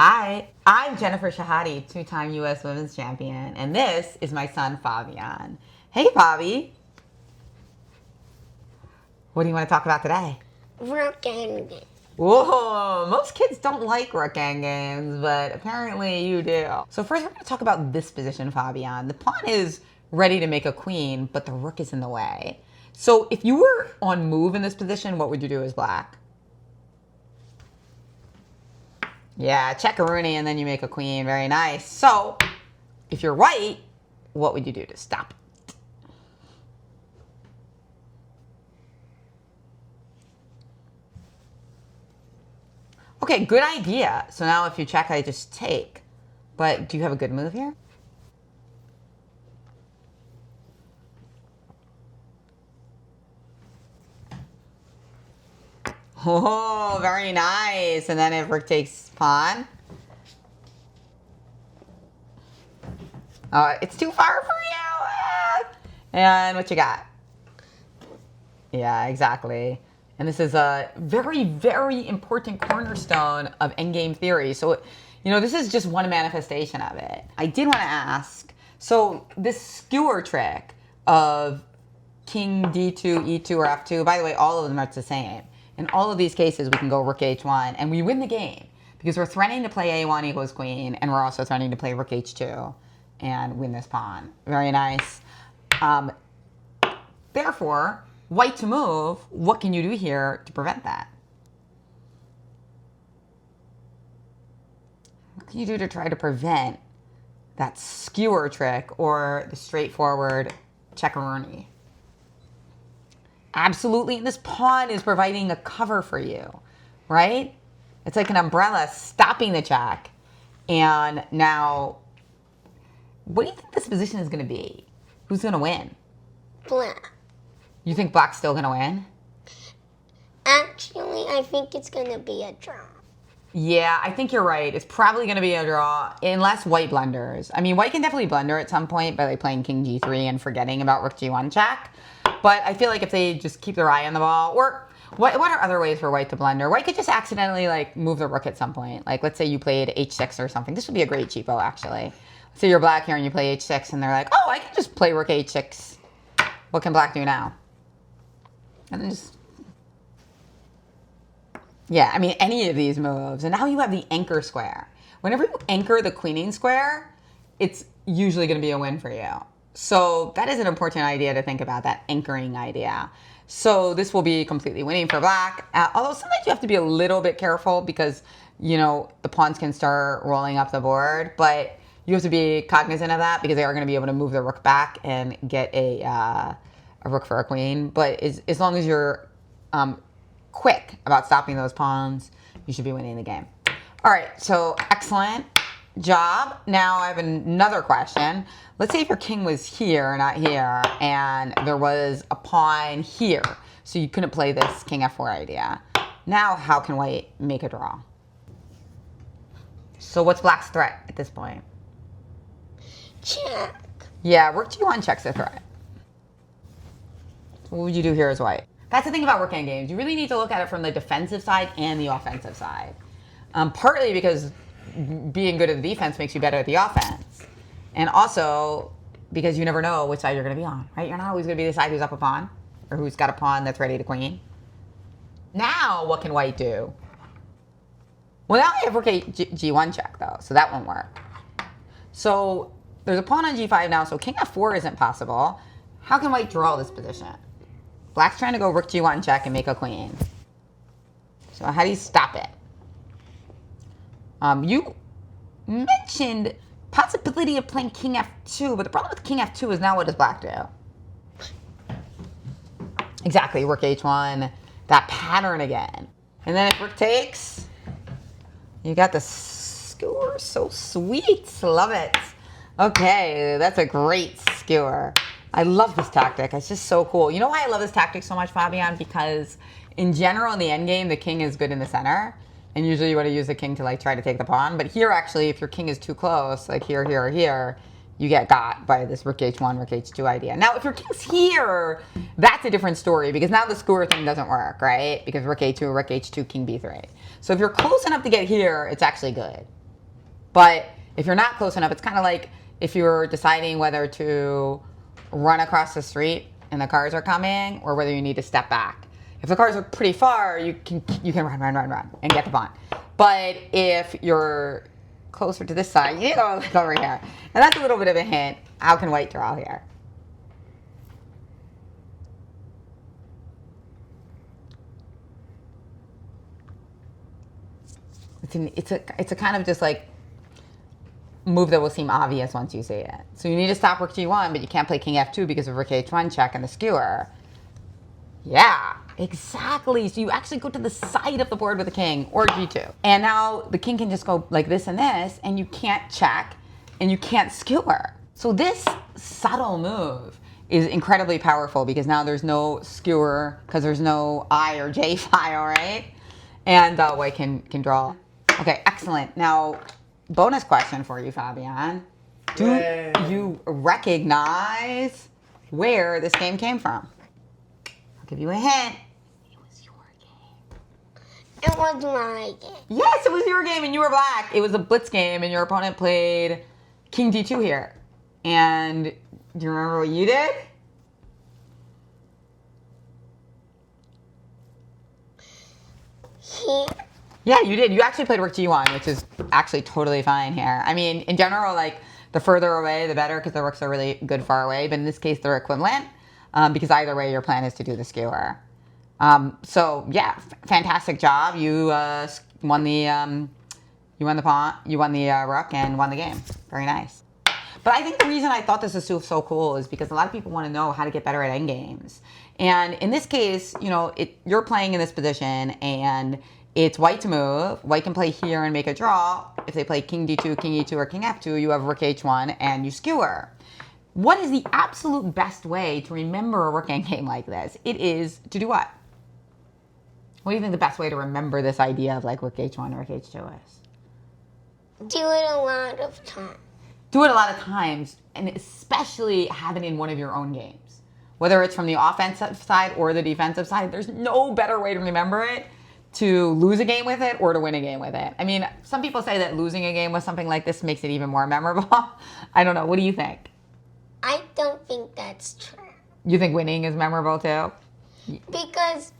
Hi, I'm Jennifer Shahadi, two-time U.S. Women's Champion, and this is my son, Fabian. Hey, Fabi. What do you want to talk about today? Rook Endgame. Whoa, most kids don't like Rook Endgames, but apparently you do. So first we're going to talk about this position, Fabian. The pawn is ready to make a queen, but the rook is in the way. So if you were on move in this position, what would you do as black? Yeah, check a Rooney and then you make a queen. Very nice. So if you're white, what would you do to stop it? Okay, good idea. So now if you check, I just take. But do you have a good move here? Oh, very nice. And then if rook takes pawn. Oh, it's too far for you. And what you got? Yeah, exactly. And this is a very, very important cornerstone of endgame theory. So, this is just one manifestation of it. I did want to ask, so this skewer trick of king d2, e2, or f2, by the way, all of them are the same. In all of these cases, we can go rook h1, and we win the game because we're threatening to play a1 equals queen, and we're also threatening to play rook h2 and win this pawn. Very nice. Therefore, white to move, what can you do here to prevent that? What can you do to try to prevent that skewer trick or the straightforward checkeroni? Absolutely, and this pawn is providing a cover for you, right? It's like an umbrella stopping the check. And now, what do you think this position is going to be? Who's going to win? Black. You think black's still going to win? Actually, I think it's going to be a draw. Yeah, I think you're right. It's probably going to be a draw unless white blunders. I mean, white can definitely blunder at some point by like playing king g3 and forgetting about rook g1 check. But I feel like if they just keep their eye on the ball, or what are other ways for white to blunder? White could just accidentally like move the rook at some point. Like let's say you played h6 or something. This would be a great cheapo actually. So you're black here and you play h6 and they're like, oh, I can just play rook h6. What can black do now? And then just... Yeah, I mean, any of these moves. And now you have the anchor square. Whenever you anchor the queening square, it's usually going to be a win for you. So that is an important idea to think about, that anchoring idea. So this will be completely winning for black. Although sometimes you have to be a little bit careful because, the pawns can start rolling up the board. But you have to be cognizant of that because they are going to be able to move the rook back and get a rook for a queen. But as long as you're quick about stopping those pawns, you should be winning the game. All right, so excellent job. Now I have another question. Let's say if your king was here, not here, and there was a pawn here, so you couldn't play this king f4 idea. Now how can white make a draw? So what's black's threat at this point? Check. Yeah, rook g1 checks a threat. What would you do here as white? That's the thing about rook endgames. You really need to look at it from the defensive side and the offensive side. Partly because being good at the defense makes you better at the offense. And also because you never know which side you're going to be on, right? You're not always going to be the side who's up a pawn or who's got a pawn that's ready to queen. Now, what can white do? Well, now I have rook g1 check, though, so that won't work. So there's a pawn on g5 now, so king f4 isn't possible. How can white draw this position? Black's trying to go rook g1 check and make a queen. So how do you stop it? You mentioned possibility of playing king f2, but the problem with king f2 is now what does black do? Exactly, rook h1, that pattern again. And then if rook takes, you got the skewer, so sweet, love it. Okay, that's a great skewer. I love this tactic. It's just so cool. You know why I love this tactic so much, Fabian? Because in general, in the endgame, the king is good in the center. And usually you want to use the king to like try to take the pawn. But here, actually, if your king is too close, like here, here, or here, you get got by this rook h1, rook h2 idea. Now, if your king's here, that's a different story because now the skewer thing doesn't work, right? Because rook a2, rook h2, king b3. So if you're close enough to get here, it's actually good. But if you're not close enough, it's kind of like if you're deciding whether to run across the street and the cars are coming, or whether you need to step back. If the cars are pretty far, you can run, and get the bond. But if you're closer to this side, you need to go like over here. And that's a little bit of a hint. How can white draw here? It's a kind of just like move that will seem obvious once you see it. So you need to stop rook g1, but you can't play king f2 because of rook h1 check and the skewer. Yeah, exactly. So you actually go to the side of the board with the king, or g2. And now the king can just go like this, and you can't check, and you can't skewer. So this subtle move is incredibly powerful because now there's no skewer because there's no I or J file, right? And white can draw. Okay, excellent. Now, bonus question for you, Fabian. Do you recognize where this game came from? I'll give you a hint. It was your game. It was my game. Yes, it was your game and you were black. It was a blitz game and your opponent played king d2 here. And do you remember what you did? Here. Yeah, you did. You actually played rook g1, which is actually totally fine here. I mean, in general, like, the further away, the better, because the rooks are really good far away. But in this case, they're equivalent, because either way, your plan is to do the skewer. So, yeah, fantastic job. You won the pawn, you won the rook, and won the game. Very nice. But I think the reason I thought this was so cool is because a lot of people want to know how to get better at endgames. And in this case, you know, you're playing in this position, and it's white to move. White can play here and make a draw. If they play king d2, king e2, or king f2, you have rook h1, and you skewer. What is the absolute best way to remember a rook endgame like this? It is to do what? What do you think the best way to remember this idea of like rook h1 or rook h2 is? Do it a lot of times. Do it a lot of times, and especially have it in one of your own games. Whether it's from the offensive side or the defensive side, there's no better way to remember it to lose a game with it or to win a game with it. I mean, some people say that losing a game with something like this makes it even more memorable. I don't know. What do you think? I don't think that's true. You think winning is memorable too? Because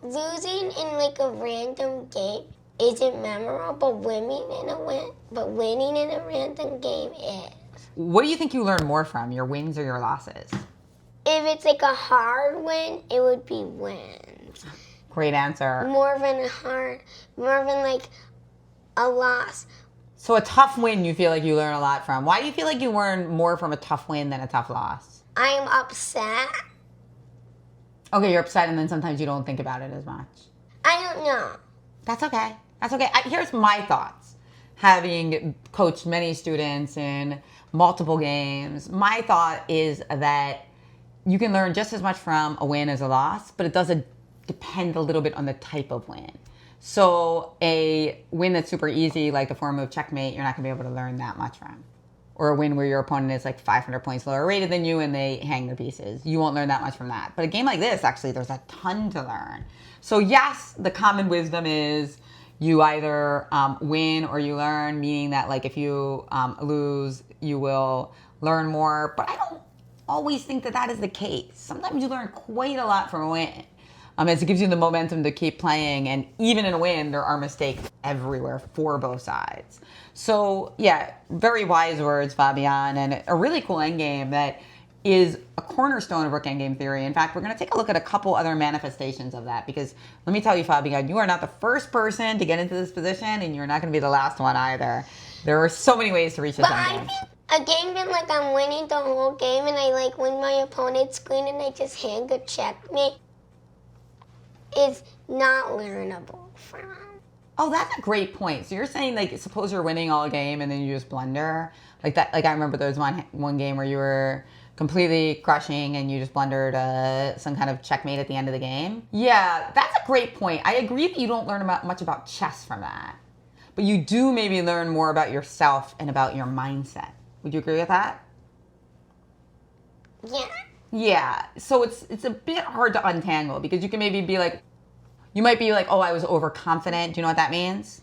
losing in like a random game isn't memorable, but winning in a random game is. What do you think you learn more from, your wins or your losses? If it's like a hard win, it would be wins. Great answer. More than like a loss. So a tough win you feel like you learn a lot from. Why do you feel like you learn more from a tough win than a tough loss? I'm upset. Okay, you're upset and then sometimes you don't think about it as much. I don't know. That's okay. That's okay. Here's my thoughts. Having coached many students in multiple games, my thought is that you can learn just as much from a win as a loss, but it does depend a little bit on the type of win. So a win that's super easy, like the form of checkmate, you're not going to be able to learn that much from. Or a win where your opponent is like 500 points lower rated than you and they hang their pieces. You won't learn that much from that. But a game like this, actually, there's a ton to learn. So yes, the common wisdom is you either win or you learn, meaning that like if you lose, you will learn more. But I don't always think that that is the case. Sometimes you learn quite a lot from a win. As it gives you the momentum to keep playing. And even in a win, there are mistakes everywhere for both sides. So yeah, very wise words, Fabian, and a really cool endgame that is a cornerstone of Rook Endgame theory. In fact, we're going to take a look at a couple other manifestations of that because let me tell you, Fabian, you are not the first person to get into this position and you're not going to be the last one either. There are so many ways to reach this endgame. A game that like I'm winning the whole game and I like win my opponent's queen and I just hang a checkmate is not learnable from. Oh, that's a great point. So you're saying, like, suppose you're winning all game and then you just blunder? Like that. Like I remember there was one game where you were completely crushing and you just blundered some kind of checkmate at the end of the game. Yeah, that's a great point. I agree that you don't learn much about chess from that. But you do maybe learn more about yourself and about your mindset. Would you agree with that? Yeah. Yeah. So it's a bit hard to untangle because you can maybe be like, you might be like, oh, I was overconfident. Do you know what that means?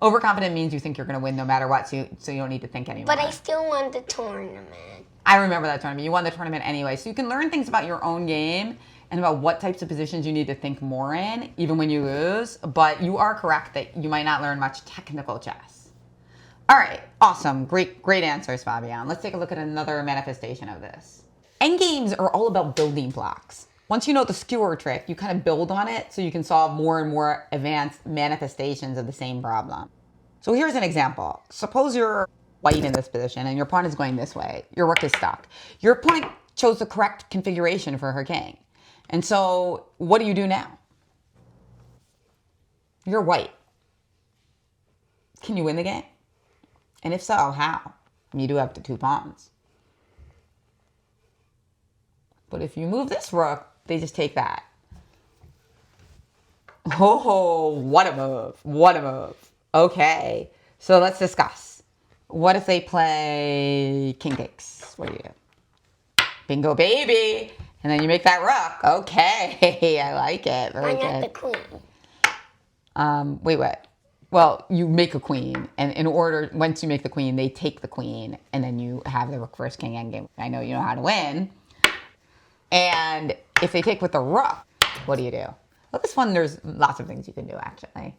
Overconfident means you think you're going to win no matter what, so you don't need to think anymore. But I still won the tournament. I remember that tournament. You won the tournament anyway. So you can learn things about your own game and about what types of positions you need to think more in, even when you lose. But you are correct that you might not learn much technical chess. All right. Awesome. Great answers, Fabian. Let's take a look at another manifestation of this. Endgames are all about building blocks. Once you know the skewer trick, you kind of build on it so you can solve more and more advanced manifestations of the same problem. So here's an example. Suppose you're white in this position and your pawn is going this way. Your rook is stuck. Your opponent chose the correct configuration for her king. And so what do you do now? You're white. Can you win the game? And if so, how? You do have the 2 pawns. But if you move this rook, they just take that. Oh, what a move. What a move. Okay, so let's discuss. What if they play king takes? What do you do? Bingo, baby. And then you make that rook. Okay, I like it. Very good. I got the queen. Wait, what? Well, you make a queen, and once you make the queen, they take the queen, and then you have the rook versus king endgame. I know you know how to win. And if they take with the rook, what do you do? Well, this one, there's lots of things you can do, actually.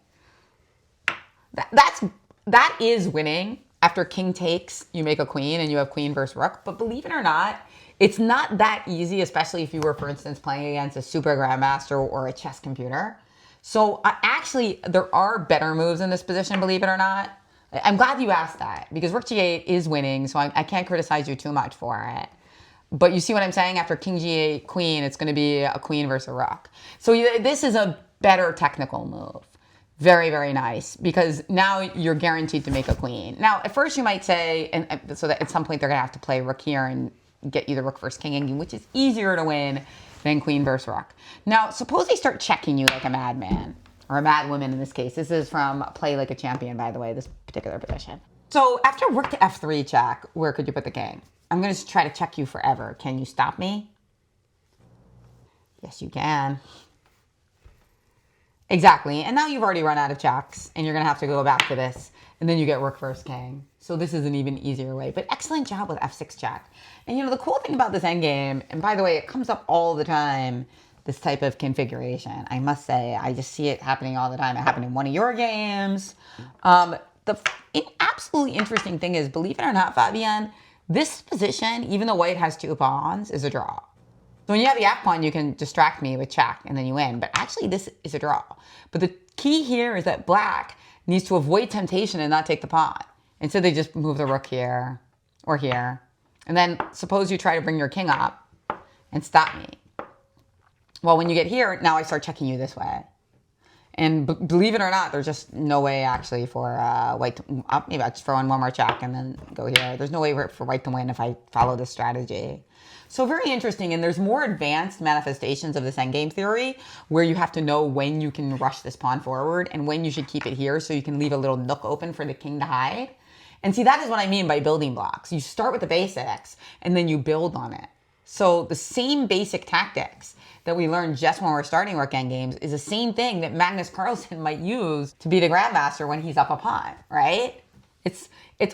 That is winning. After king takes, you make a queen, and you have queen versus rook. But believe it or not, it's not that easy, especially if you were, for instance, playing against a super grandmaster or a chess computer. So actually, there are better moves in this position, believe it or not. I'm glad you asked that, because rook g8 is winning, so I can't criticize you too much for it. But you see what I'm saying? After king g8, queen, it's going to be a queen versus a rook. So this is a better technical move. Very, very nice, because now you're guaranteed to make a queen. Now, at first you might say, and so that at some point they're going to have to play rook here and get you the rook versus king endgame, which is easier to win than queen versus rook. Now, suppose they start checking you like a madman, or a mad woman in this case. This is from Play Like a Champion, by the way, this particular position. So after rook to f3 check, where could you put the king? I'm going to try to check you forever. Can you stop me? Yes, you can. Exactly. And now you've already run out of checks, and you're going to have to go back to this, and then you get rook versus king. So this is an even easier way. But excellent job with f6 check. And the cool thing about this endgame, and by the way, it comes up all the time, this type of configuration. I must say, I just see it happening all the time. It happened in one of your games. The absolutely interesting thing is, believe it or not, Fabian, this position, even though white has 2 pawns, is a draw. So when you have the f pawn, you can distract me with check, and then you win. But actually, this is a draw. But the key here is that black needs to avoid temptation and not take the pawn. And so they just move the rook here or here. And then suppose you try to bring your king up and stop me. Well, when you get here, now I start checking you this way. And believe it or not, there's just no way actually for white to up. Maybe I just throw in one more check and then go here. There's no way for white to win if I follow this strategy. So very interesting. And there's more advanced manifestations of this endgame theory where you have to know when you can rush this pawn forward and when you should keep it here so you can leave a little nook open for the king to hide. And see, that is what I mean by building blocks. You start with the basics and then you build on it. So the same basic tactics that we learned just when we're starting Rook Endgames is the same thing that Magnus Carlsen might use to beat a grandmaster when he's up a pawn, right? It's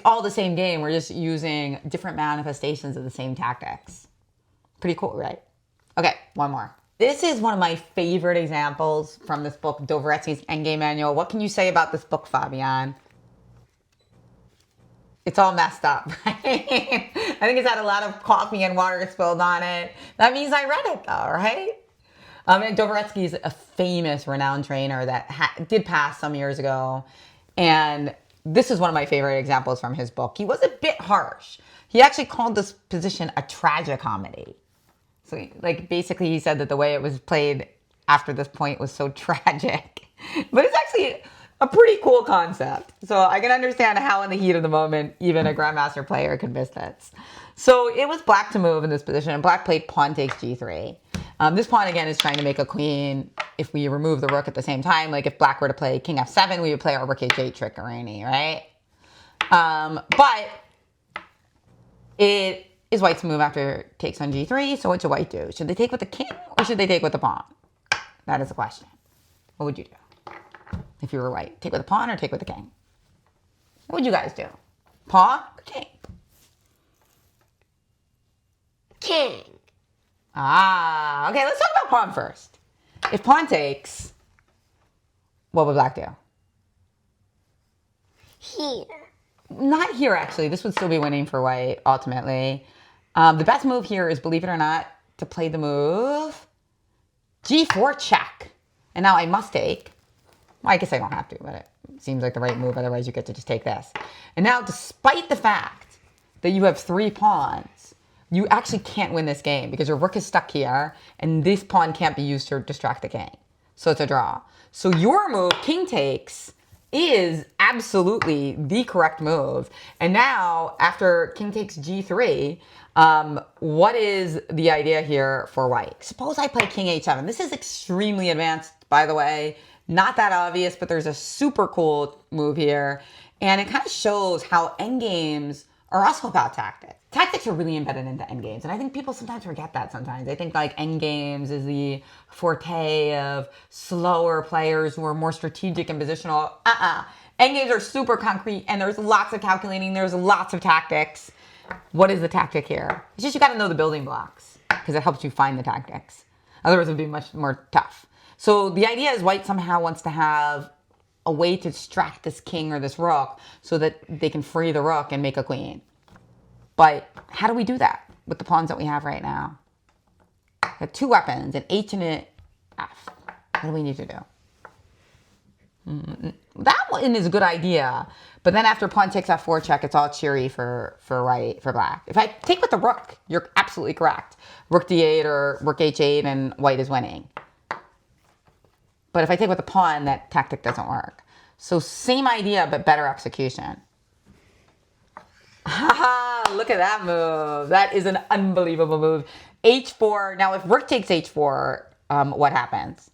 all the same game. We're just using different manifestations of the same tactics. Pretty cool, right? Okay, one more. This is one of my favorite examples from this book, Dvoretsky's Endgame Manual. What can you say about this book, Fabian? It's all messed up, right? I think it's had a lot of coffee and water spilled on it. That means I read it though, right? And Dvoretsky is a famous, renowned trainer that did pass some years ago. And this is one of my favorite examples from his book. He was a bit harsh. He actually called this position a tragicomedy. So like basically he said that the way it was played after this point was so tragic. But it's actually a pretty cool concept. So I can understand how in the heat of the moment, even a grandmaster player could miss this. So it was black to move in this position, and black played pawn takes g3. This pawn, again, is trying to make a queen if we remove the rook at the same time. Like if black were to play king f7, we would play our rook h8 trickery, right? But it is white's move after takes on g3, so what should white do? Should they take with the king, or should they take with the pawn? That is the question. What would you do if you were white? Take with the pawn or take with the king? What would you guys do? Pawn or king? King. Ah, okay, let's talk about pawn first. If pawn takes, what would black do? Here. Not here, actually. This would still be winning for white, ultimately. The best move here is, believe it or not, to play the move g4 check. And now I must take. Well, I guess I don't have to, but it seems like the right move. Otherwise, you get to just take this. And now, despite the fact that you have 3 pawns, you actually can't win this game because your rook is stuck here, and this pawn can't be used to distract the king. So it's a draw. So your move, king takes, is absolutely the correct move. And now, after king takes g3, what is the idea here for white? Suppose I play king h7. This is extremely advanced, by the way. Not that obvious, but there's a super cool move here. And it kind of shows how endgames are also about tactics. Tactics are really embedded into endgames, and I think people sometimes forget that sometimes. They think like endgames is the forte of slower players who are more strategic and positional. Endgames are super concrete, and there's lots of calculating, there's lots of tactics. What is the tactic here? It's just you gotta know the building blocks, because it helps you find the tactics. Otherwise it would be much more tough. So the idea is white somehow wants to have a way to distract this king or this rook so that they can free the rook and make a queen. But how do we do that with the pawns that we have right now? We have 2 weapons, an H and an F. What do we need to do? That one is a good idea. But then after pawn takes f4 check, it's all cheery for black. If I take with the rook, you're absolutely correct. Rook d8 or rook h8 and white is winning. But if I take with the pawn, that tactic doesn't work. So same idea, but better execution. Haha, look at that move. That is an unbelievable move. h4. Now, if rook takes h4, what happens?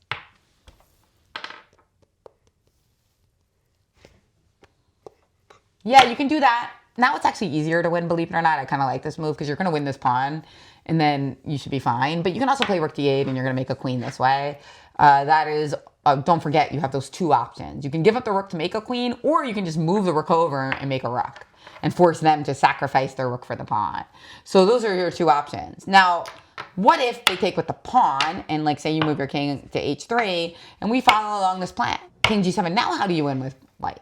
Yeah, you can do that. Now it's actually easier to win, believe it or not. I kind of like this move because you're going to win this pawn, and then you should be fine. But you can also play rook d8, and you're going to make a queen this way. That is, don't forget, you have those 2 options. You can give up the rook to make a queen, or you can just move the rook over and make a rook and force them to sacrifice their rook for the pawn. So those are your 2 options. Now, what if they take with the pawn, and like say you move your king to h3, and we follow along this plan? King g7. Now how do you win with white?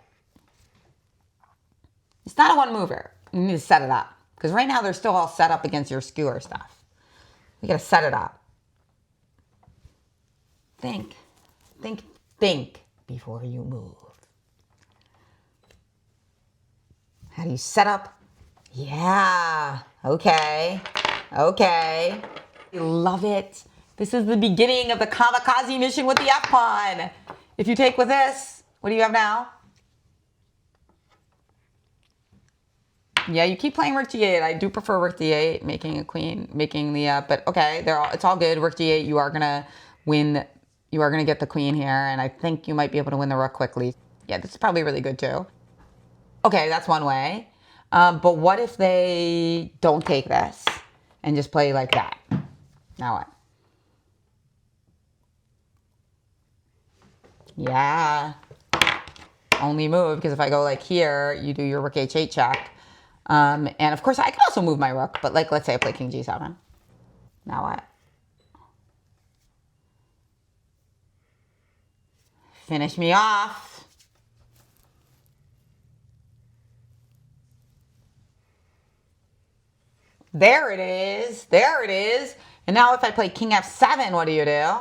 It's not a one mover. You need to set it up. Because right now they're still all set up against your skewer stuff. You gotta set it up. Think before you move. How do you set up? Yeah, okay. Love it. This is the beginning of the kamikaze mission with the f-pawn. If you take with this, what do you have now? Yeah, you keep playing rook g8. I do prefer rook d8, making a queen, making the, but okay, it's all good. Rook g8, you are gonna win, you are gonna get the queen here, and I think you might be able to win the rook quickly. Yeah, this is probably really good too. Okay, that's one way. But what if they don't take this and just play like that? Now what? Yeah. Only move, because if I go like here, you do your rook h8 check. And of course, I can also move my rook, but like, let's say I play king g7. Now what? Finish me off. There it is. There it is. And now if I play king f7, what do you do?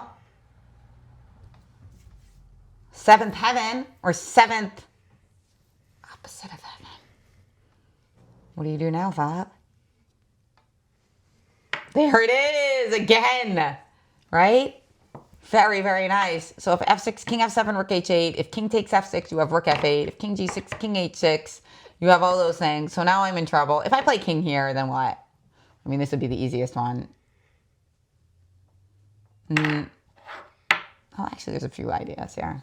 7th heaven, or 7th opposite of heaven. What do you do now, Fab? There it is again, right? Very, very nice. So if f6, king f7, rook h8. If king takes f6, you have rook f8. If king g6, king h6, you have all those things. So now I'm in trouble. If I play king here, then what? I mean, this would be the easiest one. Oh, actually, there's a few ideas here.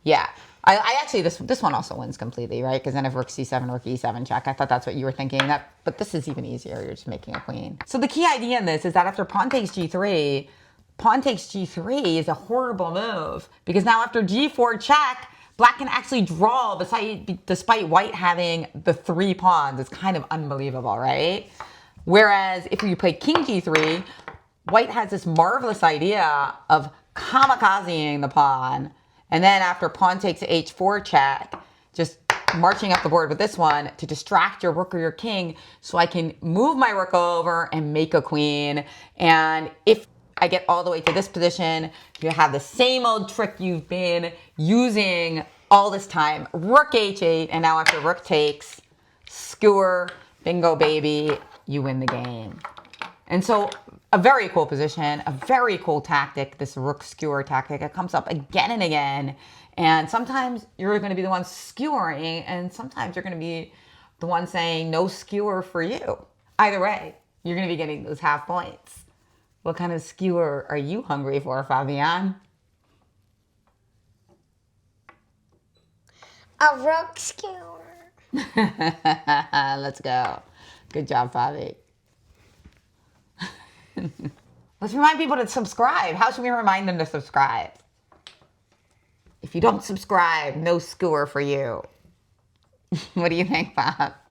Yeah. I actually, this one also wins completely, right? Because then if rook c7, rook e7 check, I thought that's what you were thinking. But this is even easier. You're just making a queen. So the key idea in this is that after pawn takes g3 is a horrible move. Because now after g4 check, Black can actually draw despite white having the 3 pawns. It's kind of unbelievable, right? Whereas if you play king g3, white has this marvelous idea of kamikazing the pawn. And then after pawn takes h4 check, just marching up the board with this one to distract your rook or your king so I can move my rook over and make a queen. And if I get all the way to this position, you have the same old trick you've been using all this time. Rook h8, and now after rook takes, skewer, bingo baby, you win the game. And so a very cool position, a very cool tactic, this rook skewer tactic. It comes up again and again. And sometimes you're going to be the one skewering, and sometimes you're going to be the one saying no skewer for you. Either way, you're going to be getting those half points. What kind of skewer are you hungry for, Fabian? A rook skewer. Let's go. Good job, Fabi. Let's remind people to subscribe. How should we remind them to subscribe? If you don't subscribe, no skewer for you. What do you think, Bob?